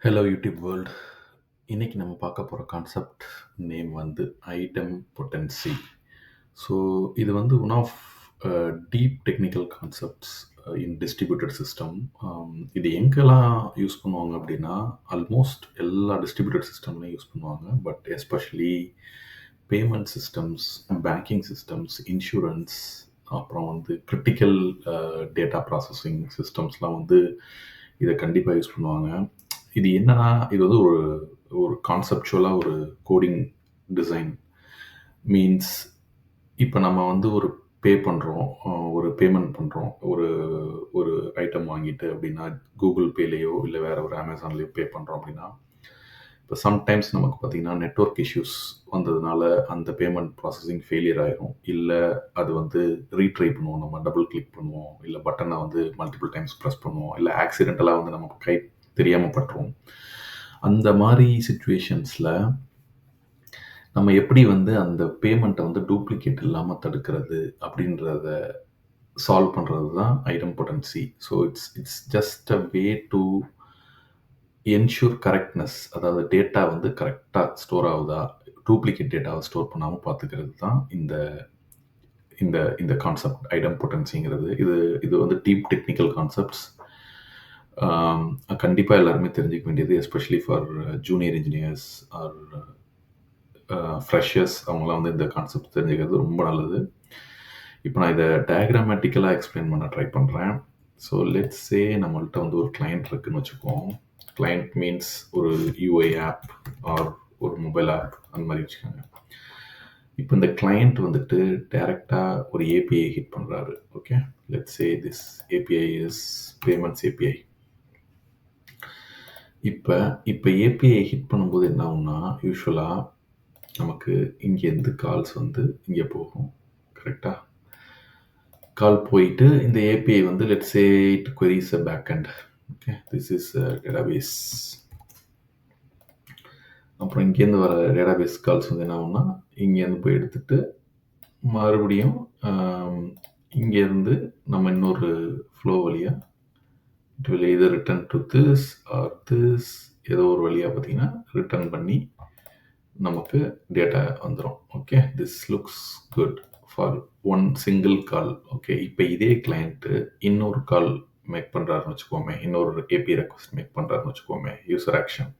Hello YouTube world. இன்னைக்கு நம்ம பார்க்க போகிற கான்செப்ட் நேம் வந்து ஐட்டம் பொட்டன்சி. ஸோ இது வந்து one of deep technical concepts in distributed system. இது எங்கெல்லாம் யூஸ் பண்ணுவாங்க அப்படின்னா ஆல்மோஸ்ட் எல்லா டிஸ்ட்ரிபியூட்டட் சிஸ்டம்லையும் யூஸ் பண்ணுவாங்க. But especially payment systems, banking systems, insurance, அப்புறம் வந்து கிரிட்டிக்கல் டேட்டா ப்ராசஸிங் சிஸ்டம்ஸ்லாம் வந்து இதை கண்டிப்பாக யூஸ் பண்ணுவாங்க. இது என்னன்னா, இது வந்து ஒரு ஒரு கான்செப்சுவலாக ஒரு கோடிங் டிசைன் மீன்ஸ், இப்போ நம்ம வந்து ஒரு பே பண்ணுறோம், ஒரு பேமெண்ட் பண்ணுறோம், ஒரு ஒரு ஐட்டம் வாங்கிட்டு அப்படின்னா கூகுள் பேலேயோ இல்லை வேற ஒரு அமேசான்லேயோ பே பண்ணுறோம் அப்படின்னா, இப்போ சம்டைம்ஸ் நமக்கு பார்த்தீங்கன்னா நெட்வொர்க் இஷ்யூஸ் வந்ததுனால அந்த பேமெண்ட் ப்ராசஸிங் ஃபெயிலியர் ஆயிரும். இல்லை அது வந்து ரீட்ரை பண்ணுவோம், நம்ம டபுள் கிளிக் பண்ணுவோம், இல்லை பட்டனை வந்து மல்டிபிள் டைம்ஸ் ப்ரெஸ் பண்ணுவோம், இல்லை ஆக்சிடென்டலாக வந்து நமக்கு கை தெரியாமல் பட்டுரும். அந்த மாதிரி சுச்சுவேஷன்ஸில் நம்ம எப்படி வந்து அந்த பேமெண்ட்டை வந்து டூப்ளிகேட் இல்லாமல் தடுக்கிறது அப்படின்றத சால்வ் பண்ணுறது தான் item potency. So it's just a way to ensure correctness. அதாவது டேட்டா வந்து கரெக்டாக ஸ்டோர் ஆகுதா, டூப்ளிகேட் டேட்டாவை ஸ்டோர் பண்ணாமல் பார்த்துக்கிறது தான் இந்த இந்த இந்த கான்செப்ட் ஐட்டம் பொட்டன்சிங்கிறது. இது இது வந்து டீப் டெக்னிக்கல் கான்செப்ட்ஸ். கண்டிப்பாக எல்லாருமே தெரிஞ்சுக்க வேண்டியது, especially for junior engineers R freshers. அவங்களாம் வந்து இந்த கான்செப்ட் தெரிஞ்சுக்கிறது ரொம்ப நல்லது. இப்போ நான் இதை டயக்ராமேட்டிக்கலாக எக்ஸ்பிளைன் பண்ண ட்ரை பண்ணுறேன். ஸோ லெட்ஸ் சே நம்மள்ட்ட வந்து ஒரு கிளைண்ட் இருக்குன்னு வச்சுக்குவோம். கிளைண்ட் மீன்ஸ் ஒரு யூஐ ஆப் ஆர் ஒரு மொபைல் ஆப் அந்த மாதிரி வச்சுக்கோங்க. இப்போ இந்த கிளைண்ட் வந்துட்டு டைரெக்டாக ஒரு ஏபிஐ ஹிட் பண்ணுறாரு. Okay, let's say this API is payments API. இப்போ ஏபிஐ ஹிட் பண்ணும்போது என்ன ஆகும்னா, யூஸ்வலாக நமக்கு இங்கேருந்து கால்ஸ் வந்து இங்கே போகும். கரெக்டாக கால் போயிட்டு இந்த ஏபிஐ வந்து let's say it queries a backend. Okay, this is database. அப்புறம் இங்கேருந்து வர டேட்டாபேஸ் கால்ஸ் வந்து என்ன ஆகும்னா, இங்கேருந்து போய் எடுத்துட்டு மறுபடியும் இங்கேருந்து நம்ம இன்னொரு ஃப்ளோ வழியாக it will either return to this or this, ஏதோ ஒரு வழியாக பார்த்தீங்கன்னா ரிட்டர்ன் பண்ணி நமக்கு டேட்டா வந்துடும். Okay, this looks good for one single call. Okay, இப்போ இதே கிளைண்ட்டு இன்னொரு கால் மேக் பண்ணுறாருன்னு வச்சுக்கோமே, இன்னொரு ஏபிஐ ரெக்வஸ்ட் மேக் பண்ணுறாருன்னு வச்சுக்கோமே, யூசர் ஆக்ஷன்.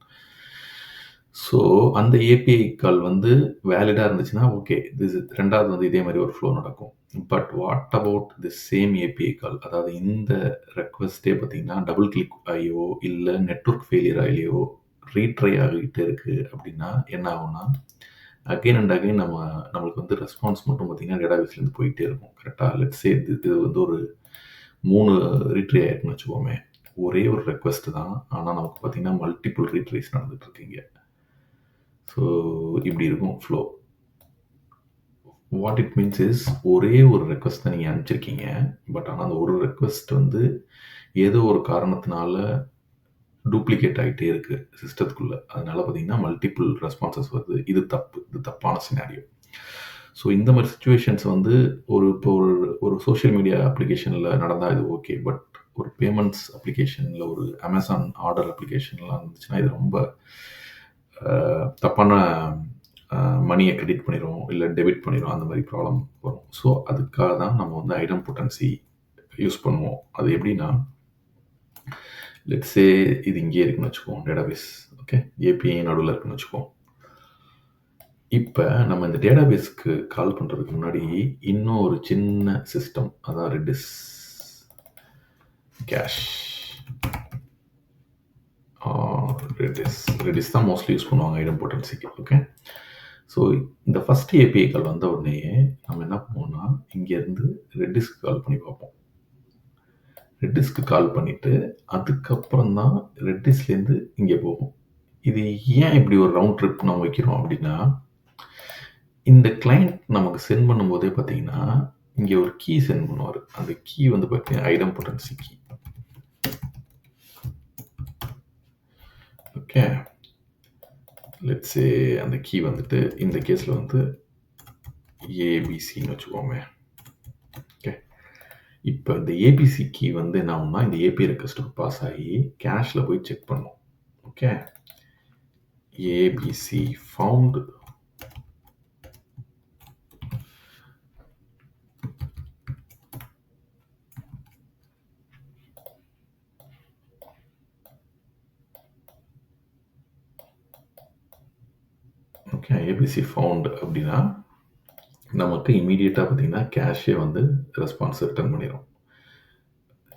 ஸோ அந்த ஏபிஐ கால் வந்து வேலிடாக இருந்துச்சுன்னா ஓகே, ரெண்டாவது வந்து இதே மாதிரி ஒரு ஃப்ளோ நடக்கும். But what about the same API call? அதாவது இந்த ரெக்வஸ்ட்டே பார்த்தீங்கன்னா டபுள் கிளிக் ஆகியோ இல்லை நெட்வொர்க் ஃபெயிலியர் ஆகியோ ரீட்ரை ஆகிட்டே இருக்குது அப்படின்னா என்ன ஆகும்னா, அகைன் அண்ட் அகைன் நம்மளுக்கு வந்து ரெஸ்பான்ஸ் மட்டும் பார்த்தீங்கன்னா டேட்டாபேஸ்லேருந்து போயிட்டே இருக்கும். கரெக்டாக லெட்ஸ் சே இது வந்து ஒரு 3 ரீட்ரை ஆயிருக்குன்னு வச்சுக்கோமே. ஒரே ஒரு ரெக்வஸ்ட் தான், ஆனால் நமக்கு பார்த்தீங்கன்னா மல்டிபிள் ரீட்ரைஸ் நடந்துட்டு இருக்கீங்க. ஸோ இப்படி இருக்கும் flow. What it means is, ஒரே ஒரு ரெக்வஸ்ட் தான் நீங்கள் அனுப்பிச்சிருக்கீங்க. பட் ஆனால் அந்த ஒரு ரெக்வஸ்ட் வந்து ஏதோ ஒரு காரணத்தினால டூப்ளிகேட் ஆகிட்டே இருக்குது சிஸ்டத்துக்குள்ளே. அதனால பார்த்தீங்கன்னா மல்டிபிள் ரெஸ்பான்சஸ் வருது. இது தப்பான சினாரியோ. ஸோ இந்த மாதிரி சுச்சுவேஷன்ஸ் வந்து இப்போ ஒரு சோஷியல் மீடியா அப்ளிகேஷனில் நடந்தால் இது ஓகே. பட் ஒரு பேமெண்ட்ஸ் அப்ளிகேஷனில், ஒரு அமேசான் ஆர்டர் அப்ளிகேஷன்லாம் இருந்துச்சுன்னா இது ரொம்ப தப்பான மணியை கிரெடிட் பண்ணிடும், இல்லை டெபிட் பண்ணிடும், அந்த மாதிரி ப்ராப்ளம் வரும். ஸோ அதுக்காக தான் நம்ம வந்து ஐட்டம் பொட்டன்சி யூஸ் பண்ணுவோம். அது எப்படின்னா, லெட்ஸ் சே இது இங்கே இருக்குன்னு வச்சுக்குவோம் டேட்டாபேஸ். ஓகே, ஏபிஐ நடுவில் இருக்குன்னு வச்சுக்குவோம். இப்போ நம்ம இந்த டேட்டாபேஸ்க்கு கால் பண்ணுறதுக்கு முன்னாடி இன்னும் ஒரு சின்ன சிஸ்டம், அதான் ரெடிஸ் கேஷ். ரெடிஸ் தான் மோஸ்ட்லி யூஸ் பண்ணுவாங்க ஐட்டம் பொட்டன்சிக்கு. ஓகே, ஸோ இந்த ஃபஸ்ட் ஏபிஐ கால் வந்த உடனே நம்ம என்ன பண்ணுவோம்னா, இங்கேருந்து ரெட்டிஸ்க்கு கால் பண்ணி பார்ப்போம். ரெட்டிஸ்க்கு கால் பண்ணிவிட்டு அதுக்கப்புறம் தான் ரெட்டிஸ்லேருந்து இங்கே போகும். இது ஏன் இப்படி ஒரு ரவுண்ட் ட்ரிப் நம்ம வைக்கிறோம் அப்படின்னா, இந்த கிளைண்ட் நமக்கு சென்ட் பண்ணும்போதே பார்த்தீங்கன்னா இங்கே ஒரு கீ சென்ட் பண்ணுவார். அந்த கீ வந்து பார்த்தீங்கன்னா idempotency key. Okay, let's say அந்த கீ வந்துட்டு இந்த கேஸில் வந்து ஏபிசின்னு வச்சுக்கோமே. ஓகே, இப்போ இந்த ஏபிசி கீ வந்து என்ன ஆகும்னா, இந்த ஏபி ரெக்வஸ்ட்டுக்கு பாஸ் ஆகி கேஷில் போய் செக் பண்ணும். Okay, ABC found okay, ABC found அப்படின்னா நமக்கு இமீடியட்டாக பார்த்தீங்கன்னா கேஷே வந்து ரெஸ்பான்ஸ் ரிட்டர்ன் பண்ணிடும்.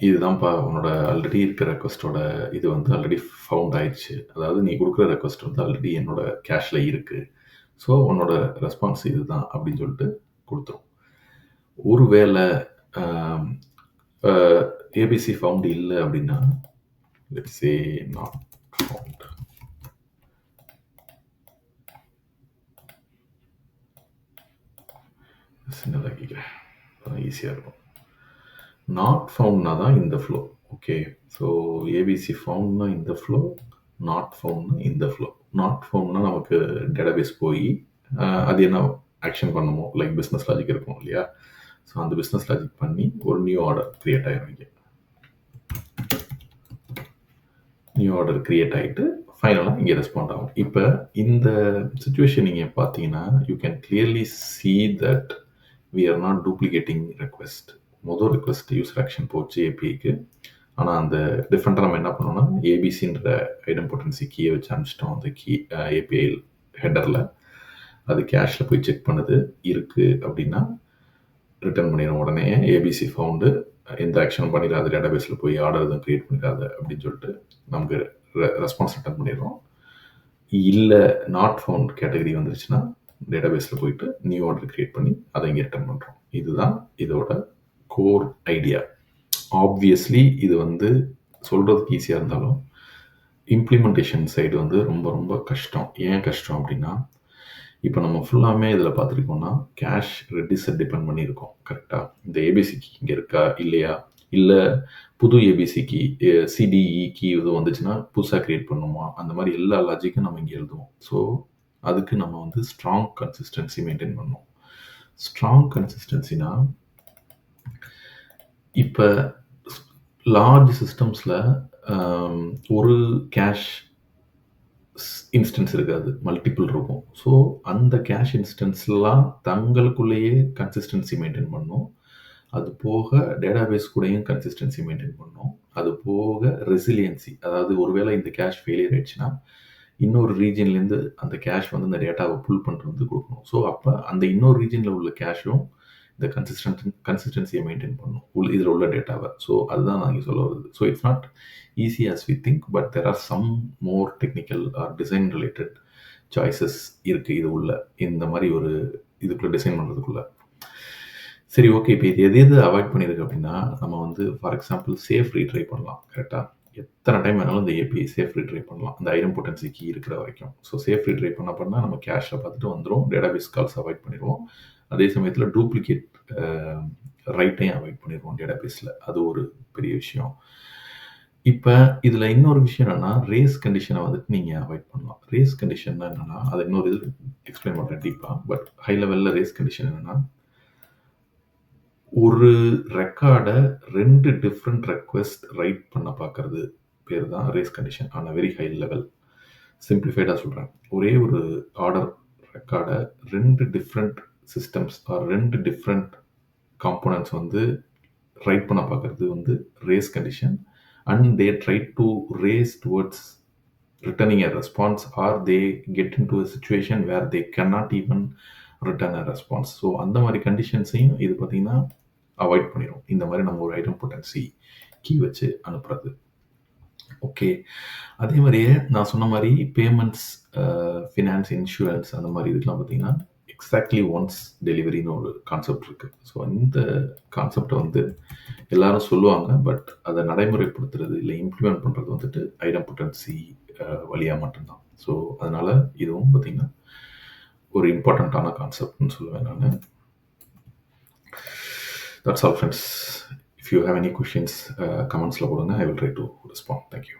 இதுதான்ப்பா உன்னோட ஆல்ரெடி இருக்கிற ரெக்வஸ்ட்டோட இது வந்து ஆல்ரெடி ஃபவுண்ட் ஆயிடுச்சு. அதாவது நீ கொடுக்குற ரெக்வஸ்ட் வந்து ஆல்ரெடி என்னோட கேஷில் இருக்குது. ஸோ உன்னோட ரெஸ்பான்ஸ் இதுதான் அப்படின்னு சொல்லிட்டு கொடுத்துரும். ஒருவேளை ஏபிசி ஃபவுண்ட் இல்லை அப்படின்னா லெட்ஸ் சே நாட் ஃபவுண்ட். சின்னதாக கேட்குறேன், ஈஸியாக இருக்கும். நாட் ஃபவுண்ட்னா தான் இந்த ஃப்ளோ. ஓகே, ஸோ ஏபிசி ஃபவுண்ட்னா இந்த ஃப்ளோ, நாட் ஃபவுண்ட்னா இந்த ஃப்ளோ. நாட் ஃபவுண்ட்னா நமக்கு டேட்டாபேஸ் போய் அது என்ன ஆக்ஷன் பண்ணுமோ, லைக் பிஸ்னஸ் லாஜிக் இருக்கும் இல்லையா, ஸோ அந்த பிஸ்னஸ் லாஜிக் பண்ணி ஒரு நியூ ஆர்டர் க்ரியேட் ஆகிடும். இங்கே நியூ ஆர்டர் க்ரியேட் ஆகிட்டு ஃபைனலாக இங்கே ரெஸ்பாண்ட் ஆகும். இப்போ இந்த சுச்சுவேஷன் நீங்கள் பார்த்தீங்கன்னா you can clearly see that we are not duplicating request. மொதல் ரெக்வஸ்ட் யூசர் ஆக்ஷன் போச்சு ஏபிஐக்கு. ஆனால் அந்த டிஃப்ரெண்ட்டாக நம்ம என்ன பண்ணோம்னா ஏபிசின்ற ஐடெம்பொட்டன்சி கீயை வச்சு அனுப்பிச்சிட்டோம். அந்த கீ ஏபிஐ ஹெட்டரில் அது கேஷில் போய் செக் பண்ணுது, இருக்குது அப்படின்னா ரிட்டர்ன் பண்ணிடும் உடனே. ஏபிசி ஃபவுண்டு எந்த ஆக்ஷனும் பண்ணிடாது, டேட்டாபேஸில் போய் ஆர்டர் எதுவும் க்ரியேட் பண்ணிடாது அப்படின்னு சொல்லிட்டு நமக்கு ரெஸ்பான்ஸ் ரிட்டர்ன் பண்ணிடுறோம். இல்லை நாட் ஃபவுண்ட் கேட்டகரி வந்துருச்சுன்னா டேட்டாபேஸில் போயிட்டு நியூ ஆர்டர் க்ரியேட் பண்ணி அதை இங்கே ரிட்டர்ன் பண்ணுறோம். இதுதான் இதோட கோர் ஐடியா. ஆப்வியஸ்லி இது வந்து சொல்கிறதுக்கு ஈஸியாக இருந்தாலும் இம்ப்ளிமெண்டேஷன் சைடு வந்து ரொம்ப ரொம்ப கஷ்டம். ஏன் கஷ்டம் அப்படின்னா இப்போ நம்ம ஃபுல்லாமே இதில் பார்த்துருக்கோம்னா கேஷ் ரெடிஸை டிபெண்ட் பண்ணியிருக்கோம். கரெக்டாக இந்த ஏபிசிக்கு இங்கே இருக்கா இல்லையா, இல்லை புது ஏபிசிக்கு சிடிஇ கீ இது வந்துச்சுன்னா புதுசாக க்ரியேட் பண்ணுமா, அந்த மாதிரி எல்லா லாஜிக்கும் நம்ம இங்கே எழுதுவோம். ஸோ அதுக்கு நம்ம வந்து ஸ்ட்ராங் கன்சிஸ்டன்சி மெயின்டைன் பண்ணணும். ஸ்ட்ராங் கன்சிஸ்டன்சினா இப்போ லார்ஜ் சிஸ்டம்ஸில் ஒரு கேஷ் இன்ஸ்டன்ஸ் இருக்காது, மல்டிபிள் இருக்கும். ஸோ அந்த கேஷ் இன்ஸ்டன்ஸ்லாம் தங்களுக்குள்ளேயே கன்சிஸ்டன்சி மெயின்டைன் பண்ணணும். அது போக டேட்டாபேஸ் கூடயும் கன்சிஸ்டன்சி மெயின்டைன் பண்ணணும். அது போக ரெசிலியன்சி, அதாவது ஒருவேளை இந்த கேஷ் ஃபெயிலியர் ஆயிடுச்சுன்னா இன்னொரு ரீஜன்லேருந்து அந்த கேஷ் வந்து இந்த டேட்டாவை புல் பண்ணிட்டு வந்து கொடுக்கணும். ஸோ அப்போ அந்த இன்னொரு ரீஜனில் உள்ள கேஷும் இந்த கன்சிஸ்டன்சியை மெயின்டைன் பண்ணணும் இதில் உள்ள டேட்டாவை. ஸோ அதுதான் நான் இங்கே சொல்ல வருது. So it's not easy as we think, but there are some more technical or design related choices இருக்குது இது உள்ள, இந்த மாதிரி ஒரு இதுக்குள்ளே டிசைன் பண்ணுறதுக்குள்ள. சரி, ஓகே, இப்போ இது எது அவாய்ட் பண்ணியிருக்கு அப்படின்னா நம்ம வந்து ஃபார் எக்ஸாம்பிள் சேஃப் ரீட்ரை பண்ணலாம். கரெக்டாக எத்தனை டைம் வேணாலும் இந்த ஏபிஐ சேஃப் ரீட்ரை பண்ணலாம், அந்த ஐடெம்பொட்டன்சி கீ இருக்கிற வரைக்கும். ஸோ சேஃப் ரீட்ரை பண்ணால் நம்ம கேஷில் பார்த்துட்டு வந்துடும், டேட்டாபேஸ் கால்ஸ் அவாய்ட் பண்ணிடுவோம். அதே சமயத்தில் டூப்ளிகேட் ரைட்டையும் அவாய்ட் பண்ணிடுவோம் டேட்டாபேஸில். அது ஒரு பெரிய விஷயம். இப்போ இதில் இன்னொரு விஷயம் என்னென்னா ரேஸ் கண்டிஷனை வந்துட்டு நீங்கள் அவாய்ட் பண்ணலாம். ரேஸ் கண்டிஷன்னா என்னென்னா அதை இன்னொரு இது எக்ஸ்பிளைன் பண்ணுறேன் டீப்பாக. பட் ஹை லெவலில் ரேஸ் கண்டிஷன் என்னென்னா ஒரு ரெக்கார்டை 2 டிஃப்ரெண்ட் ரெக்வெஸ்ட் ரைட் பண்ண பார்க்கறது பேர் தான் race condition. On very high level. சிம்பிளிஃபைடாக சொல்கிறேன், ஒரே ஒரு ஆர்டர் ரெக்கார்டை 2 different systems or 2 different components வந்து ரைட் பண்ண பார்க்கறது வந்து race condition. And they try to race towards returning a response or they get into a situation where they cannot even return a response. So அந்த மாதிரி கண்டிஷன்ஸையும் இது பார்த்திங்கன்னா avoid பண்ணிடும், இந்த மாதிரி நம்ம ஒரு ஐடெம்பொட்டன்சி கீ வச்சு அனுப்புறது. ஓகே, அதே மாதிரியே நான் சொன்ன மாதிரி பேமெண்ட்ஸ், ஃபினான்ஸ், இன்சூரன்ஸ் அந்த மாதிரி இதுக்கெலாம் பார்த்திங்கன்னா எக்ஸாக்ட்லி ஒன்ஸ் டெலிவரின்னு ஒரு கான்செப்ட் இருக்குது. ஸோ இந்த கான்செப்டை வந்து எல்லாரும் சொல்லுவாங்க, பட் அதை நடைமுறைப்படுத்துறது இல்லை இம்ப்ளிமெண்ட் பண்ணுறது வந்துட்டு ஐடெம்பொட்டன்சி வழியாக மட்டும்தான். ஸோ அதனால் இதுவும் பார்த்திங்கன்னா ஒரு இம்பார்ட்டண்ட்டான கான்செப்ட்னு சொல்லுவேன் நான். That's all, friends. If you have any questions, comments la podunga, I will try to respond. Thank you.